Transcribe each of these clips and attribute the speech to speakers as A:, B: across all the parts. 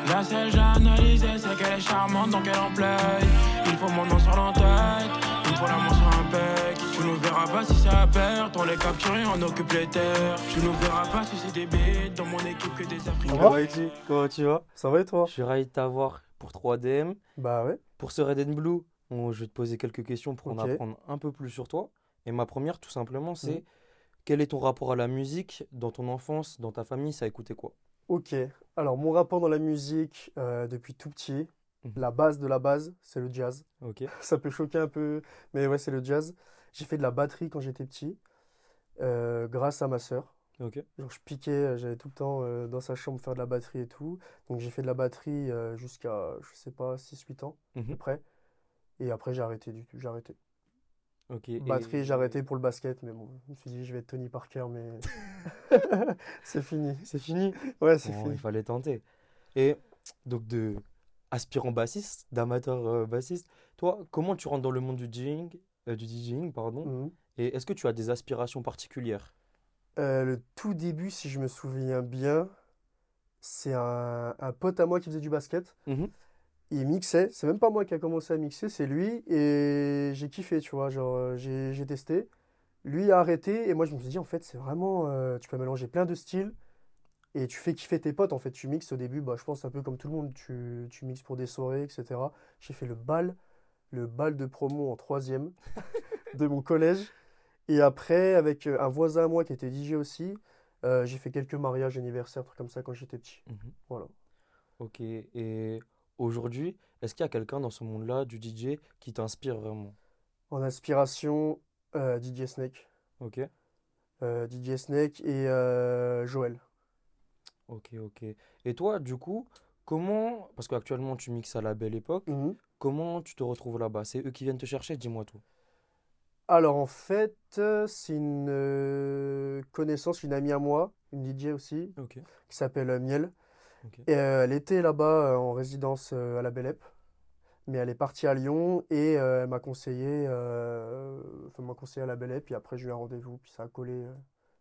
A: La seule j'ai analysé, c'est qu'elle est charmante donc elle en play. Il faut mon nom sur l'entête, il me faut la mention impec. Tu nous verras pas si c'est à perte, on les capture et on occupe les terres. Tu nous verras pas si c'est des bêtes, dans mon équipe que des
B: Ça
A: Africains.
B: va, Eti? Comment tu vas?
C: Ça va et
B: Je
C: toi?
B: suis ravi de t'avoir pour 3DM.
C: Bah ouais,
B: Pour ce Red and Blue, je vais te poser quelques questions pour en
C: ok.
B: apprendre un peu plus sur toi. Et ma première, tout simplement,
C: Mhm.
B: c'est quel est ton rapport à la musique dans ton enfance, dans ta famille, ça a écouté quoi?
C: Ok, alors mon rapport dans la musique depuis tout petit,
B: Mhm.
C: la base de la base, c'est le jazz.
B: Ok,
C: Ça peut choquer un peu, mais ouais, c'est le jazz. J'ai fait de la batterie quand j'étais petit, grâce à ma sœur.
B: ok.
C: Genre je piquais, j'allais tout le temps dans sa chambre faire de la batterie et tout. Donc j'ai fait de la batterie jusqu'à, je sais pas, 6 8 ans à peu
B: Mhm.
C: près. Et après j'ai arrêté du tout, j'ai arrêté.
B: Ok,
C: Batterie, j'ai
B: et
C: arrêté pour le basket, mais bon, je me suis dit je vais être Tony Parker, mais c'est fini.
B: c'est fini?
C: Ouais, c'est
B: Bon, il
C: fini.
B: fallait tenter. Et donc de aspirant bassiste, d'amateur bassiste, toi, comment tu rentres dans le monde du DJing, pardon,
C: Mhm.
B: et est-ce que tu as des aspirations particulières?
C: Le tout début, si je me souviens bien, c'est un pote à moi qui faisait du basket.
B: Mhm.
C: Il mixait, c'est même pas moi qui a commencé à mixer, c'est lui. Et j'ai kiffé, tu vois, genre j'ai testé. Lui a arrêté et moi je me suis dit en fait c'est vraiment, tu peux mélanger plein de styles et tu fais kiffer tes potes en fait. Tu mixes au début, bah, je pense un peu comme tout le monde, tu mixes pour des soirées, etc. J'ai fait le bal de promo en troisième de mon collège. Et après, avec un voisin à moi qui était DJ aussi, j'ai fait quelques mariages, anniversaires, trucs comme ça quand j'étais petit.
B: Mhm.
C: Voilà.
B: Ok, et aujourd'hui, est-ce qu'il y a quelqu'un dans ce monde-là du DJ qui t'inspire vraiment?
C: En inspiration, DJ Snake.
B: Ok,
C: DJ Snake et Joël.
B: ok, ok. Et toi, du coup, comment, parce qu'actuellement tu mixes à la Belle Époque,
C: Mhm.
B: comment tu te retrouves là-bas? C'est eux qui viennent te chercher? Dis-moi tout.
C: Alors en fait, c'est une connaissance, une amie à moi, une DJ aussi,
B: Ok,
C: qui s'appelle Miel.
B: ok,
C: Et elle était là-bas en résidence à la Belle Ép, mais elle est partie à Lyon et elle m'a conseillé, enfin, m'a conseillé à la Belle Ép, puis après j'ai eu un rendez-vous, puis ça a collé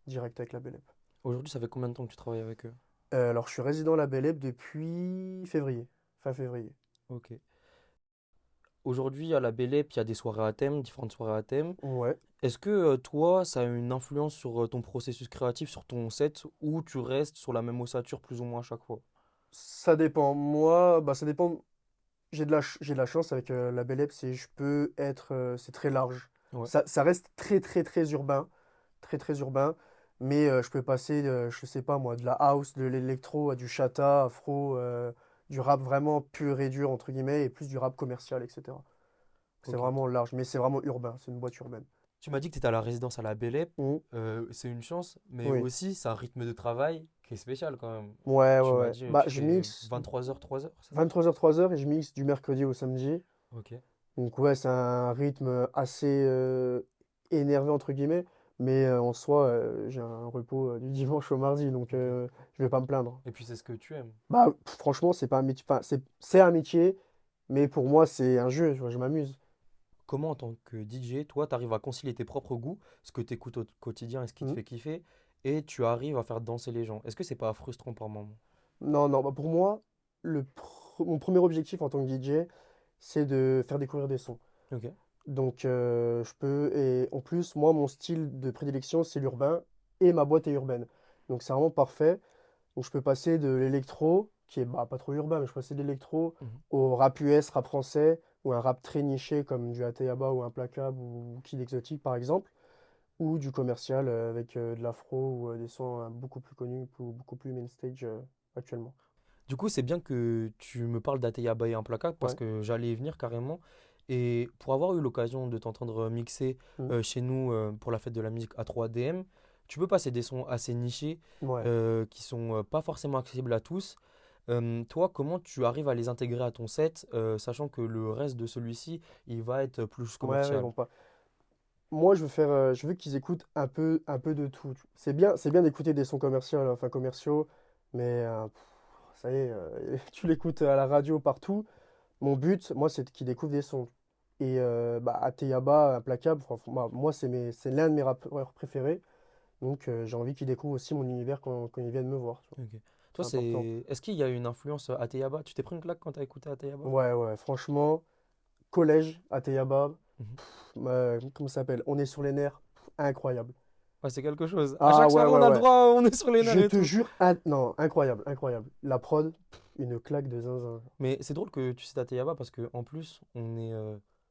C: direct avec la Belle Ép.
B: aujourd'hui, ça fait combien de temps que tu travailles avec eux?
C: Alors je suis résident à la Belle Ép depuis février, fin février.
B: Ok. Aujourd'hui, à la Belle Époque, il y a des soirées à thème, différentes soirées à thème.
C: Ouais.
B: Est-ce que toi, ça a une influence sur ton processus créatif, sur ton set, ou tu restes sur la même ossature plus ou moins à chaque fois?
C: Ça dépend. Moi, bah ça dépend. J'ai de la chance avec la Belle Ép, c'est je peux être, c'est très large.
B: Ouais.
C: Ça reste très très très urbain, très très urbain, mais je peux passer, je sais pas moi, de la house, de l'électro à du chata, afro, du rap vraiment pur et dur entre guillemets, et plus du rap commercial, etc. C'est
B: Ok.
C: vraiment large, mais c'est vraiment urbain, c'est une boîte urbaine.
B: Tu m'as dit que tu étais à la résidence à la Belle Époque.
C: Mhm.
B: C'est une chance, mais
C: Oui.
B: aussi c'est un rythme de travail qui est spécial quand même.
C: Ouais, ouais,
B: Tu m'as
C: ouais.
B: dit,
C: Bah,
B: tu
C: je
B: fais
C: mixe
B: 23 heures, 3 heures, c'est ça?
C: 23h, 3h et je mixe du mercredi au samedi.
B: Ok.
C: Donc ouais, c'est un rythme assez énervé entre guillemets, mais en soi, j'ai un repos du dimanche au mardi, donc
B: Ok.
C: je vais pas me plaindre.
B: Et puis c'est ce que tu aimes.
C: Bah franchement, c'est pas un métier, enfin, c'est un métier, mais pour moi c'est un jeu, tu vois, je m'amuse.
B: Comment en tant que DJ, toi, tu arrives à concilier tes propres goûts, ce que tu écoutes au quotidien et ce qui te
C: Mhm.
B: fait kiffer, et tu arrives à faire danser les gens. Est-ce que c'est pas frustrant par moment?
C: Non, non, bah pour moi, mon premier objectif en tant que DJ, c'est de faire découvrir des sons.
B: Ok.
C: Donc je peux, et en plus, moi, mon style de prédilection, c'est l'urbain, et ma boîte est urbaine. Donc c'est vraiment parfait. Donc je peux passer de l'électro, qui est bah, pas trop urbain, mais je peux passer de l'électro
B: Mhm.
C: au rap US, rap français, ou un rap très niché comme du Ateyaba ou Implacable ou Kid Exotic par exemple, ou du commercial avec de l'afro ou des sons beaucoup plus connus, beaucoup plus main stage actuellement.
B: Du coup, c'est bien que tu me parles d'Ateyaba et Implacable parce
C: Ouais.
B: que j'allais y venir carrément. Et pour avoir eu l'occasion de t'entendre mixer
C: Mm.
B: chez nous pour la fête de la musique à 3DM, tu peux passer des sons assez nichés
C: Ouais.
B: qui sont pas forcément accessibles à tous. Toi, comment tu arrives à les intégrer à ton set, sachant que le reste de celui-ci, il va être plus
C: Ouais, ouais,
B: commercial?
C: bon, pas. Moi, je veux qu'ils écoutent un peu de tout. C'est bien d'écouter des sons commerciaux, enfin commerciaux, mais ça y est, tu l'écoutes à la radio partout. Mon but, moi, c'est qu'ils découvrent des sons. Et bah, Ateyaba, Implacable, moi, c'est l'un de mes rappeurs préférés. Donc, j'ai envie qu'ils découvrent aussi mon univers quand ils viennent me voir, tu vois.
B: Ok. Toi,
C: c'est important.
B: est-ce qu'il y a une influence Ateyaba? Tu t'es pris une claque quand t'as écouté Ateyaba?
C: Ouais, franchement, collège, Ateyaba,
B: Mhm.
C: comment ça s'appelle? On est sur les nerfs, incroyable.
B: Ouais, c'est quelque chose. À
C: Ah
B: chaque
C: ouais,
B: soirée,
C: ouais,
B: on a le
C: ouais.
B: droit, on est sur les nerfs
C: Je
B: et
C: te
B: tout.
C: jure, non, incroyable, incroyable. La prod, une claque de zinzin.
B: Mais c'est drôle que tu cites Ateyaba parce que en plus, on est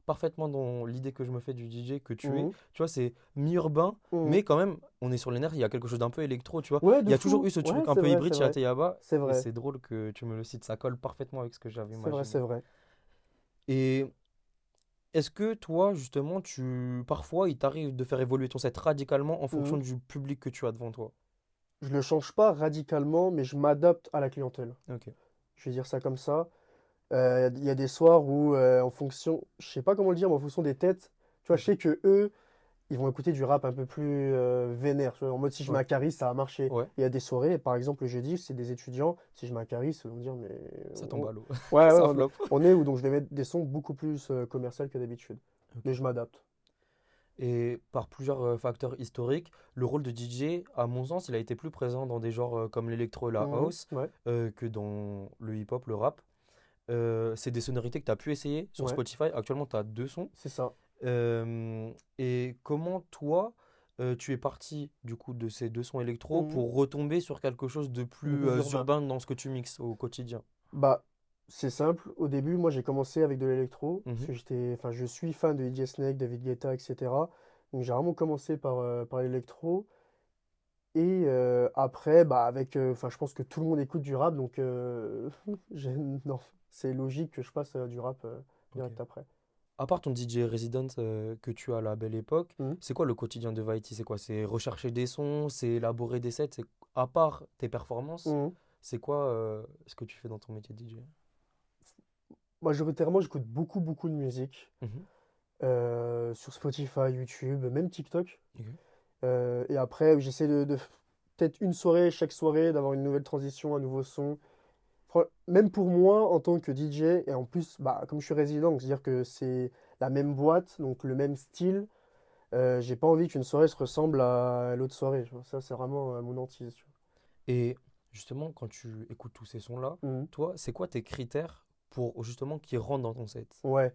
B: parfaitement dans l'idée que je me fais du DJ que tu es.
C: Mhm,
B: Tu vois, c'est mi-urbain,
C: mhm.
B: mais quand même, on est sur les nerfs, il y a quelque chose d'un peu électro, tu vois.
C: Ouais,
B: Il
C: de
B: y a toujours
C: fou.
B: eu ce
C: Ouais,
B: truc un peu hybride
C: c'est
B: chez
C: vrai,
B: Ateyaba,
C: c'est
B: et
C: vrai,
B: c'est drôle que tu me le cites, ça colle parfaitement avec ce que j'avais
C: c'est vrai,
B: imaginé.
C: c'est vrai.
B: Et est-ce que toi, justement, parfois, il t'arrive de faire évoluer ton set radicalement en fonction
C: Mhm.
B: du public que tu as devant toi?
C: Je le change pas radicalement, mais je m'adapte à la clientèle.
B: Ok.
C: Je vais dire ça comme ça. Il y a des soirs où, en fonction, je sais pas comment le dire, mais en fonction des têtes, tu vois, je
B: Mhm.
C: sais que eux, ils vont écouter du rap un peu plus vénère. Tu vois, en mode, si je mets
B: Ouais.
C: un Caris, ça va marcher.
B: Ouais,
C: Il y a des soirées, par exemple, le jeudi, c'est des étudiants. Si je mets un Caris, ils vont me dire, mais.
B: ça tombe à l'eau.
C: Ouais, ouais,
B: Ça flop.
C: on est où? Donc, je vais mettre des sons beaucoup plus commerciaux que d'habitude.
B: Ok.
C: Mais je m'adapte.
B: Et par plusieurs facteurs historiques, le rôle de DJ, à mon sens, il a été plus présent dans des genres comme l'électro et la
C: Mhm,
B: house
C: ouais,
B: que dans le hip-hop, le rap. C'est des sonorités que tu as pu essayer sur
C: ouais,
B: Spotify. Actuellement, tu as deux sons.
C: c'est ça.
B: Et comment toi, tu es parti du coup de ces deux sons électro
C: Mhm.
B: pour retomber sur quelque chose de
C: De
B: plus
C: plus urbain.
B: urbain dans ce que tu mixes au quotidien?
C: Bah, c'est simple. Au début, moi, j'ai commencé avec de l'électro. Parce
B: Mhm.
C: que enfin, je suis fan de DJ Snake, David Guetta, etc. Donc, j'ai vraiment commencé par l'électro. Et après, bah, enfin, je pense que tout le monde écoute du rap. Donc, non, c'est logique que je passe du rap
B: Ok.
C: direct après.
B: À part ton DJ Resident que tu as à la belle époque,
C: Mhm.
B: c'est quoi le quotidien de Vaiti? C'est quoi? C'est rechercher des sons, c'est élaborer des sets, à part tes performances,
C: Mhm.
B: c'est quoi ce que tu fais dans ton métier de DJ?
C: Majoritairement, j'écoute beaucoup, beaucoup de musique.
B: Mhm.
C: Sur Spotify, YouTube, même TikTok.
B: Ok.
C: Et après, j'essaie peut-être une soirée, chaque soirée, d'avoir une nouvelle transition, un nouveau son. Même pour moi, en tant que DJ, et en plus, bah, comme je suis résident, donc c'est-à-dire que c'est la même boîte, donc le même style, j'ai pas envie qu'une soirée se ressemble à l'autre soirée. Tu vois. Ça, c'est vraiment mon hantise. Tu
B: Et justement, quand tu écoutes tous ces sons-là,
C: vois. Mhm.
B: toi, c'est quoi tes critères pour justement qu'ils rentrent dans ton set?
C: Ouais,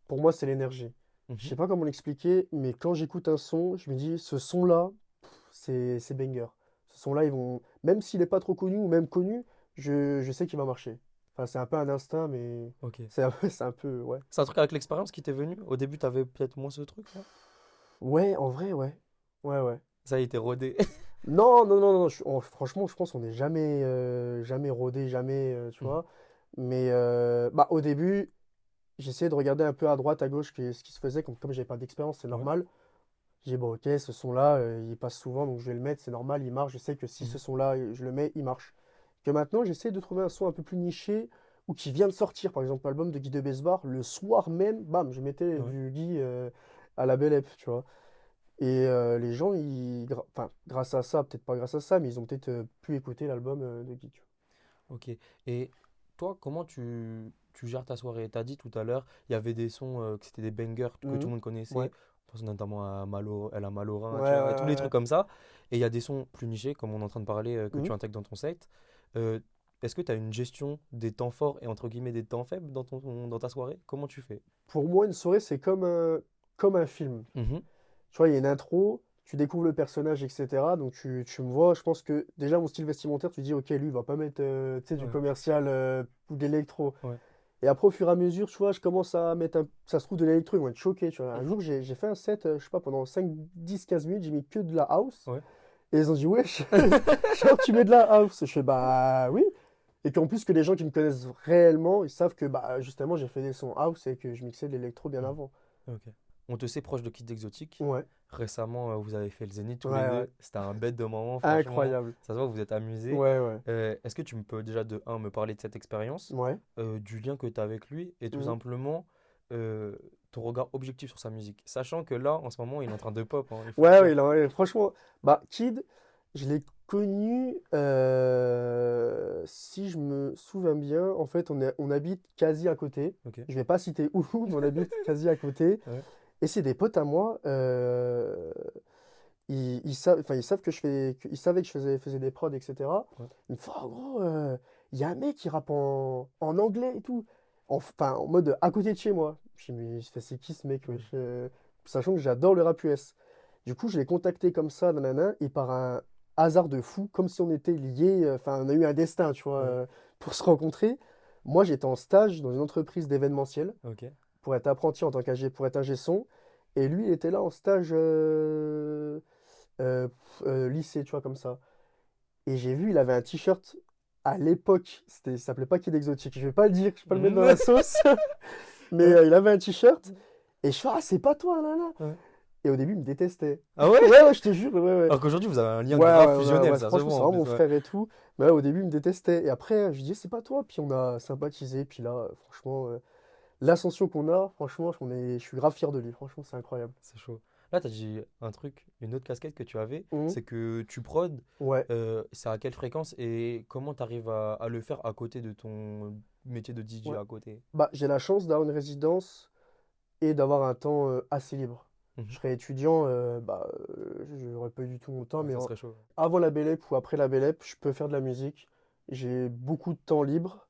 C: pour moi, c'est l'énergie. Je
B: Mhm.
C: sais pas comment l'expliquer, mais quand j'écoute un son, je me dis, ce son-là, c'est banger. Ce son-là, même s'il n'est pas trop connu ou même connu, je sais qu'il va marcher. Enfin, c'est un peu un instinct, mais
B: Ok.
C: c'est un peu, ouais.
B: C'est un truc avec l'expérience qui t'est venu? Au début, t'avais peut-être moins ce truc, là?
C: Ouais, en vrai, ouais. Ouais, ouais.
B: Ça a été rodé.
C: Non, non, non, non. Franchement, je pense qu'on n'est jamais rodé, jamais, tu
B: Mhm.
C: vois. Mais bah, au début, j'essayais de regarder un peu à droite, à gauche ce qui se faisait. Comme j'avais pas d'expérience, c'est
B: Ouais.
C: normal. J'ai dit, bon, ok, ce son-là, il passe souvent, donc je vais le mettre, c'est normal, il marche. Je sais que si ce
B: Mhm.
C: son-là, je le mets, il marche. Que maintenant, j'essaie de trouver un son un peu plus niché ou qui vient de sortir. Par exemple, l'album de Guy de Besbar, le soir même, bam, je mettais
B: Ouais.
C: du Guy à la Belle Èpe, tu vois. Et les gens, enfin, grâce à ça, peut-être pas grâce à ça, mais ils ont peut-être pu écouter l'album de Guy, tu
B: Ok. Et toi, comment tu gères ta soirée? Tu as dit tout à l'heure, il y avait des sons que c'était des bangers
C: vois.
B: que tout
C: Mhm.
B: le monde
C: Ouais.
B: connaissait. Je pense notamment à Elle a
C: Ouais,
B: Malorin, tu
C: ouais,
B: vois, tous les
C: ouais,
B: trucs
C: ouais.
B: comme ça. Et il y a des sons plus nichés, comme on est en train de parler, que
C: Mhm.
B: tu intègres dans ton set. Euh, Est-ce que tu as une gestion des temps forts et entre guillemets des temps faibles dans ta soirée? Comment tu fais?
C: Pour moi, une soirée, c'est comme un film.
B: Mhm.
C: Tu vois, il y a une intro, tu découvres le personnage, etc. Donc tu me vois, je pense que déjà mon style vestimentaire, tu dis, ok, lui, il va pas mettre tu sais, du
B: Ouais,
C: commercial ou de l'électro.
B: ouais.
C: Et après, au fur et à mesure, tu vois, je commence à mettre ça se trouve de l'électro, ils vont être choqués. Tu vois. Un jour, j'ai fait un set, je sais pas, pendant 5, 10, 15 minutes, j'ai mis que de la house.
B: Ouais.
C: Et ils ont dit, wesh, genre, tu mets de la house. Je fais, bah oui. Et qu'en plus, que les gens qui me connaissent réellement, ils savent que, bah, justement, j'ai fait des sons house et que je mixais de l'électro bien
B: Mhm.
C: avant.
B: Ok. On te sait proche de Kids Exotiques.
C: Ouais,
B: Récemment, vous avez fait le Zénith tous
C: ouais,
B: les
C: ouais.
B: deux. C'était un bête de moment, franchement.
C: Incroyable.
B: Ça se voit, vous êtes amusés.
C: Ouais, ouais.
B: Est-ce que tu me peux déjà de un me parler de cette expérience,
C: Ouais.
B: du lien que tu as avec lui et tout
C: Mhm.
B: simplement euh, ton regard objectif sur sa musique. Sachant que là, en ce moment, il est en train de pop, hein, il faut le
C: Ouais,
B: dire.
C: ouais, ouais, franchement, bah, Kid, je l'ai connu, si je me souviens bien, en fait, on habite quasi à côté.
B: Ok.
C: Je vais pas citer où, mais on habite quasi à côté.
B: Ouais.
C: Et c'est des potes à moi. ils savent que ils savaient que faisais des prods, etc.
B: Ouais.
C: Ils me font, oh gros, il y a un mec qui rappe en anglais et tout. Enfin, en mode à côté de chez moi. Je me dis, mais c'est qui ce mec, wesh sachant que j'adore le rap US. Du coup, je l'ai contacté comme ça, nanana, et par un hasard de fou, comme si on était liés, enfin, on a eu un destin, tu vois,
B: Ouais.
C: pour se rencontrer. Moi, j'étais en stage dans une entreprise d'événementiel
B: Ok.
C: pour être apprenti en tant pour être ingé son. Et lui, il était là en stage lycée, tu vois, comme ça. Et j'ai vu, il avait un t-shirt à l'époque, ça s'appelait pas Kid Exotique. Je vais pas le dire, je vais pas le mettre dans la sauce, mais
B: Ouais.
C: il avait un t-shirt. Et je fais, ah, c'est pas toi, là, là.
B: Ouais.
C: Et au début, il me détestait.
B: Ah ouais?
C: Ouais, ouais, je te jure, ouais, ouais.
B: Alors qu'aujourd'hui, vous avez un lien
C: Ouais,
B: grave
C: ouais, ouais,
B: fusionnel,
C: ouais,
B: ça se
C: franchement,
B: voit
C: c'est
B: en
C: vraiment
B: plus.
C: mon
B: Ouais.
C: frère et tout. Mais ouais, au début, il me détestait. Et après, je dis, c'est pas toi. Puis on a sympathisé. Puis là, franchement, l'ascension qu'on a, franchement, je suis grave fier de lui. Franchement, c'est incroyable.
B: C'est chaud. Là, tu as dit un truc, une autre casquette que tu avais,
C: Mhm.
B: c'est que tu prod,
C: Ouais.
B: c'est à quelle fréquence et comment tu arrives à le faire à côté de ton métier de DJ
C: Ouais.
B: à côté?
C: Bah, j'ai la chance d'avoir une résidence et d'avoir un temps assez libre. Je
B: Mhm.
C: serais étudiant, bah, j'aurais pas eu du tout mon temps,
B: Ouais,
C: mais
B: ça serait chaud.
C: avant la Bélep ou après la Bélep, je peux faire de la musique. J'ai beaucoup de temps libre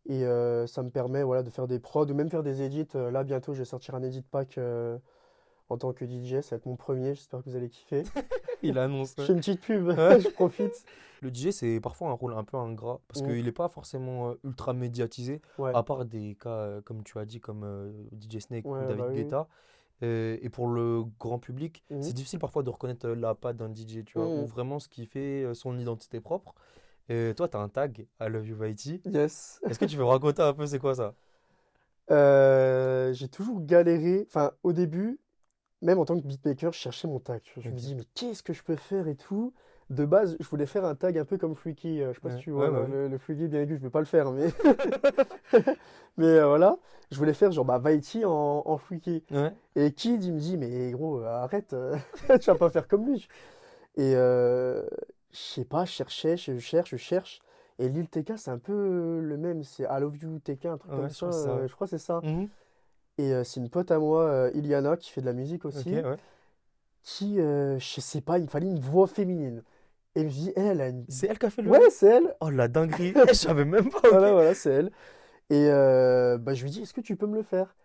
C: et ça me permet voilà, de faire des prods ou même faire des edits. Là, bientôt, je vais sortir un edit pack en tant que DJ. Ça va être mon premier, j'espère que vous allez kiffer.
B: Il annonce.
C: Je
B: Ouais.
C: fais une petite pub,
B: Ouais.
C: je profite.
B: Le DJ, c'est parfois un rôle un peu ingrat parce
C: Mm.
B: qu'il n'est pas forcément ultra médiatisé,
C: Ouais,
B: à part des cas, comme tu as dit, comme DJ Snake ou
C: ouais, bah
B: David
C: oui.
B: Guetta. Et pour le grand public,
C: Mhm.
B: c'est difficile parfois de reconnaître la patte d'un DJ, tu vois, ou
C: Mhm.
B: vraiment ce qui fait son identité propre. Et toi, tu as un tag I Love You Vaiti.
C: Yes.
B: Est-ce que tu veux me raconter un peu c'est quoi ça?
C: J'ai toujours galéré. Enfin, au début, même en tant que beatmaker, je cherchais mon tag. Je me
B: Ok.
C: dis, mais qu'est-ce que je peux faire et tout. De base, je voulais faire un tag un peu comme Freaky. Je sais pas si
B: Ouais,
C: tu vois
B: ouais, bah oui.
C: le Freaky bien aigu, je vais pas le faire, mais, mais voilà. Je voulais faire genre bah, Vaiti en Freaky.
B: Ouais.
C: Et Kid, il me dit, mais gros, arrête, tu vas pas faire comme lui. Et je sais pas, je cherchais, je cherche. Et Lil TK, c'est un peu le même. C'est I Love You TK, un truc comme
B: Ouais, je
C: ça.
B: crois que c'est ça. Ouais.
C: Je crois que c'est ça.
B: Mhm.
C: Et c'est une pote à moi, Iliana, qui fait de la musique
B: Ok,
C: aussi,
B: ouais.
C: qui, je sais pas, il me fallait une voix féminine. Et je me dis, elle a une...
B: C'est elle qui a fait le.
C: Ouais, c'est elle.
B: Oh, la dinguerie. Je savais même pas, ok.
C: Voilà, voilà, c'est elle. Et bah, je lui dis, est-ce que tu peux me le faire?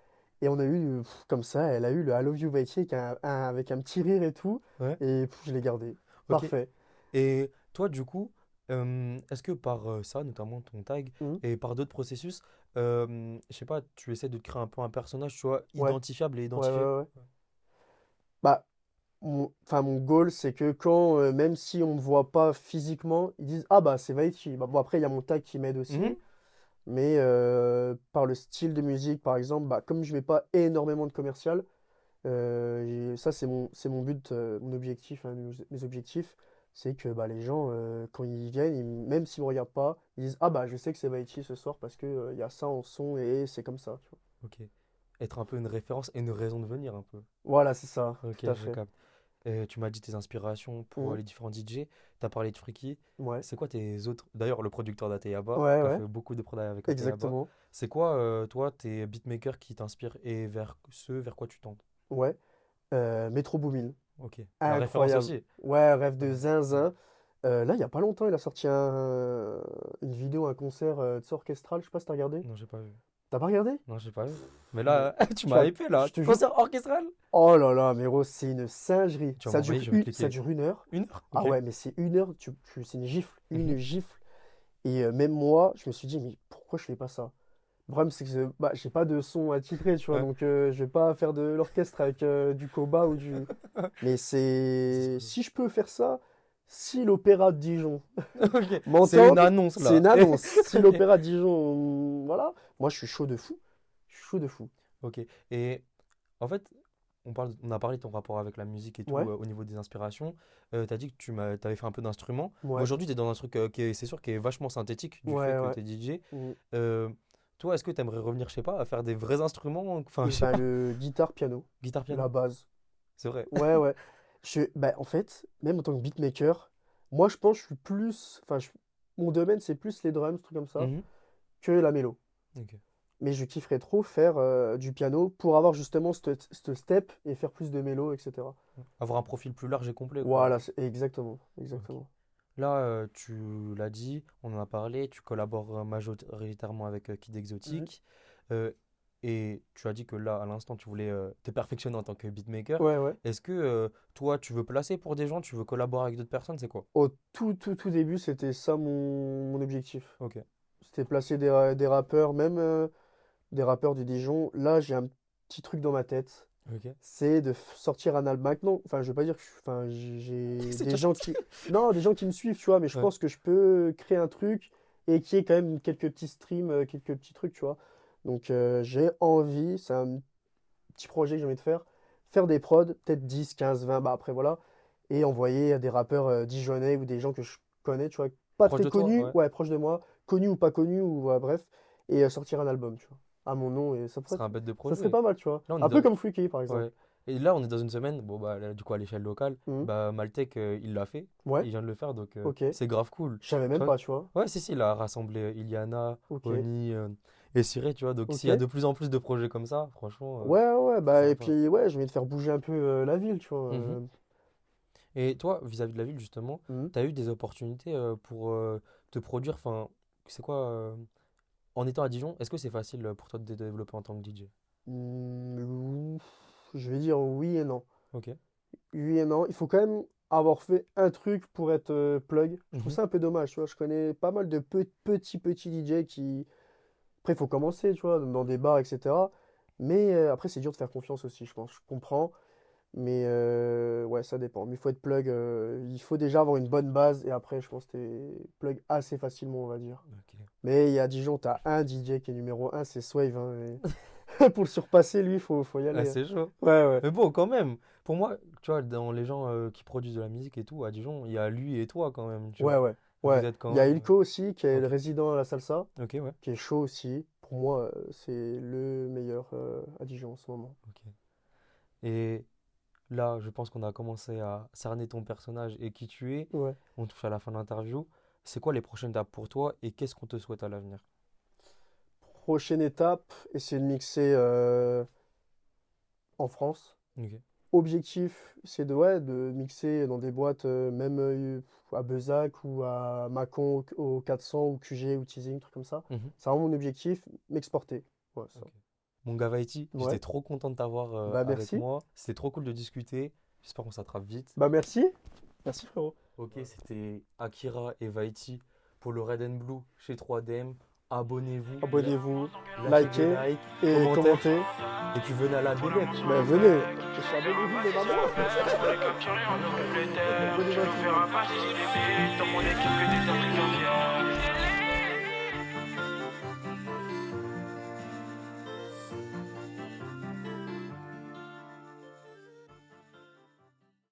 C: Et on a eu, comme ça, elle a eu le I Love You Vaiti avec un petit rire et tout.
B: Ouais,
C: Et je l'ai gardé.
B: ok.
C: Parfait.
B: Et toi, du coup, est-ce que par ça, notamment ton tag,
C: Mhm.
B: et par d'autres processus, je sais pas, tu essaies de te créer un peu un personnage, tu vois,
C: Ouais,
B: identifiable et
C: ouais,
B: identifié?
C: ouais, ouais. Bah, enfin, mon goal, c'est que quand, même si on me voit pas physiquement, ils disent, ah bah, c'est Vaiti. Bah, bon, après, il y a mon tag qui m'aide
B: Mhm.
C: aussi. Mais par le style de musique, par exemple, bah, comme je mets pas énormément de commercial, ça c'est mon but, mon objectif, hein, mes objectifs, c'est que bah, les gens, quand ils viennent, même s'ils me regardent pas, ils disent, ah bah je sais que c'est Vaiti ce soir parce que il y a ça en son et c'est comme ça, tu vois.
B: Ok. Être un peu une référence et une raison de venir un peu.
C: Voilà, c'est ça,
B: Ok,
C: tout à
B: je
C: fait.
B: capte. Tu m'as dit tes inspirations pour
C: Mhm.
B: les différents DJ. Tu as parlé de Freaky.
C: Ouais,
B: C'est quoi tes autres. D'ailleurs, le producteur d'Ateyaba,
C: ouais,
B: qui a
C: ouais,
B: fait beaucoup de prod avec Ateyaba.
C: exactement.
B: C'est quoi, toi, tes beatmakers qui t'inspirent et vers ceux vers quoi tu tentes?
C: Ouais, Metro Boomin,
B: Ok. La référence
C: incroyable.
B: aussi.
C: Ouais, rêve de
B: Ouais.
C: zinzin. Là, il y a pas longtemps, il a sorti une vidéo, un concert tu sais, orchestral, je sais pas si t'as regardé.
B: Non, j'ai pas vu.
C: T'as pas regardé?
B: Non, j'ai pas vu. Mais
C: Mais
B: là, tu
C: tu
B: m'as
C: vas,
B: hypé là.
C: je te jure.
B: Concert orchestral?
C: Oh là là, mais Rose, c'est une singerie.
B: Tu vas m'envoyer, je vais
C: Ça
B: cliquer.
C: dure 1 heure.
B: Une heure?
C: Ah
B: Ok.
C: ouais, mais c'est 1 heure, c'est une
B: Mhm.
C: gifle. Et même moi, je me suis dit, mais pourquoi je fais pas ça? Le problème, c'est que bah, j'ai pas de son à titrer, tu vois,
B: Ouais.
C: donc je vais pas faire de l'orchestre avec du Koba ou du. Mais
B: C'est
C: c'est.
B: cool.
C: Si je peux faire ça, si l'Opéra de Dijon
B: Ok. C'est une
C: m'entend,
B: annonce
C: c'est
B: là.
C: une annonce. Si
B: Ok.
C: l'Opéra de Dijon, voilà, moi je suis chaud de fou. Je suis chaud de fou.
B: Ok. Et en fait, on a parlé de ton rapport avec la musique et tout
C: Ouais,
B: au niveau des inspirations. Tu as dit que t'avais fait un peu d'instrument. Mais
C: ouais,
B: aujourd'hui, tu es dans un truc c'est sûr, qui est vachement synthétique du fait
C: ouais,
B: que
C: ouais.
B: tu es DJ.
C: Mm.
B: Euh, Toi, est-ce que tu aimerais revenir, je sais pas, à faire des vrais instruments? Enfin,
C: Et
B: je sais
C: ben
B: pas.
C: le guitare-piano,
B: Guitare,
C: la
B: piano?
C: base.
B: C'est vrai.
C: Ouais, ouais. Bah, en fait, même en tant que beatmaker, moi je pense que je suis plus. Enfin, mon domaine c'est plus les drums, trucs comme ça,
B: Mhm.
C: que la mélo.
B: Ok.
C: mais je kifferais trop faire du piano pour avoir justement ce step et faire plus de mélo, etc.
B: Avoir un profil plus large et complet, quoi.
C: Voilà, exactement,
B: Ok.
C: exactement.
B: Là, tu l'as dit, on en a parlé, tu collabores majoritairement avec Kid Exotic. euh, et tu as dit que là, à l'instant, tu voulais te perfectionner en tant que beatmaker.
C: Ouais, ouais.
B: Est-ce que toi, tu veux placer pour des gens, tu veux collaborer avec d'autres personnes, c'est quoi?
C: Au tout début, c'était ça mon objectif.
B: Ok.
C: C'était placer des rappeurs, même des rappeurs du Dijon. Là, j'ai un petit truc dans ma tête.
B: Ok.
C: C'est de sortir un album. Maintenant, enfin, je veux pas dire que enfin, j'ai
B: C'est
C: des
B: déjà
C: gens qui. Non, des gens qui me suivent, tu vois, mais je
B: Ouais.
C: pense que je peux créer un truc et qui est quand même quelques petits streams, quelques petits trucs, tu vois. Donc, j'ai envie, c'est un petit projet que j'ai envie de faire. Faire des prods, peut-être 10, 15, 20, bah après voilà. Et envoyer à des rappeurs dijonnais ou des gens que je connais, tu vois. Pas
B: Proche
C: très
B: de toi?
C: connus,
B: Ouais.
C: ouais, proches de moi, connus ou pas connus, ou bref. Et sortir un album, tu vois. À mon nom, et
B: Ce serait un bête de
C: ça serait
B: projet.
C: pas mal, tu vois.
B: Là, on est
C: Un peu
B: dans...
C: comme Freaky, par exemple.
B: Ouais. Et là, on est dans une semaine, bon, bah, là, du coup, à l'échelle locale,
C: Mhm.
B: bah, Maltech, il l'a fait.
C: Ouais,
B: Il vient de le faire, donc
C: ok.
B: c'est grave cool.
C: Je savais
B: Tu
C: même
B: vois?
C: pas, tu vois.
B: Ouais, si, il a rassemblé Iliana,
C: Ok,
B: Oni et Siré, tu vois. Donc,
C: ok.
B: s'il y a de plus en plus de projets comme ça, franchement,
C: Ouais, ouais,
B: c'est
C: bah, et
B: sympa.
C: puis, ouais, j'ai envie de faire bouger un peu la ville, tu vois.
B: Mhm. Et toi, vis-à-vis de la ville, justement,
C: Mhm.
B: tu as eu des opportunités pour te produire, enfin, c'est quoi, en étant à Dijon, est-ce que c'est facile pour toi de te développer en tant que DJ?
C: Mm, je vais dire oui et non.
B: Ok.
C: Oui et non. Il faut quand même avoir fait un truc pour être plug. Je trouve
B: Mhm.
C: ça un peu dommage, tu vois. Je connais pas mal de petits DJ qui. Après, il faut commencer, tu vois, dans des bars, etc. Mais après, c'est dur de faire confiance aussi, je pense. Je comprends. Mais ouais, ça dépend. Mais il faut être plug. Il faut déjà avoir une bonne base. Et après, je pense que t'es plug assez facilement, on va dire.
B: Ok.
C: Mais il y a Dijon, t'as un DJ qui est numéro un, c'est Swave, hein, et pour le surpasser, lui, faut y
B: Ah,
C: aller, hein.
B: c'est chaud.
C: Ouais, ouais.
B: Mais bon, quand même, pour moi, tu vois, dans les gens qui produisent de la musique et tout, à Dijon, il y a lui et toi quand même, tu
C: Ouais,
B: vois.
C: ouais.
B: Vous
C: Ouais.
B: êtes
C: Il
B: quand
C: y a
B: même.
C: Ilko aussi, qui est le
B: Ok.
C: résident à la salsa,
B: Ok, ouais.
C: qui est chaud aussi. Pour moi, c'est le meilleur à Dijon en ce moment.
B: Ok. Et là, je pense qu'on a commencé à cerner ton personnage et qui tu es.
C: Ouais.
B: On touche à la fin de l'interview. C'est quoi les prochaines étapes pour toi et qu'est-ce qu'on te souhaite à l'avenir?
C: Prochaine étape, essayer de mixer en France.
B: Ok.
C: Objectif, c'est de, ouais, de mixer dans des boîtes, même à Bezac ou à Mâcon au 400 ou QG ou Teasing, truc comme ça.
B: Mhm.
C: C'est vraiment mon objectif, m'exporter. Ouais, ça.
B: Ok. Mon gars Vaiti,
C: Ouais.
B: j'étais trop content de t'avoir
C: Bah
B: avec
C: merci.
B: moi. C'était trop cool de discuter. J'espère qu'on s'attrape vite.
C: Bah merci. Merci frérot.
B: Ok, c'était Akira et Vaiti pour le Red and Blue chez 3DM. Abonnez-vous,
C: Abonnez-vous,
B: lâchez des
C: likez
B: likes,
C: et
B: commentaires
C: commentez.
B: et puis venez à la Bélette.
C: Bah venez. Abonnez-vous les mamans.
A: On est capturé en occupe les terres.
C: Abonnez-vous
A: Tu
C: à
A: nous
C: tout le
A: verras
C: monde.
A: pas si j'ai les billes. Dans mon équipe que des Africains fiers.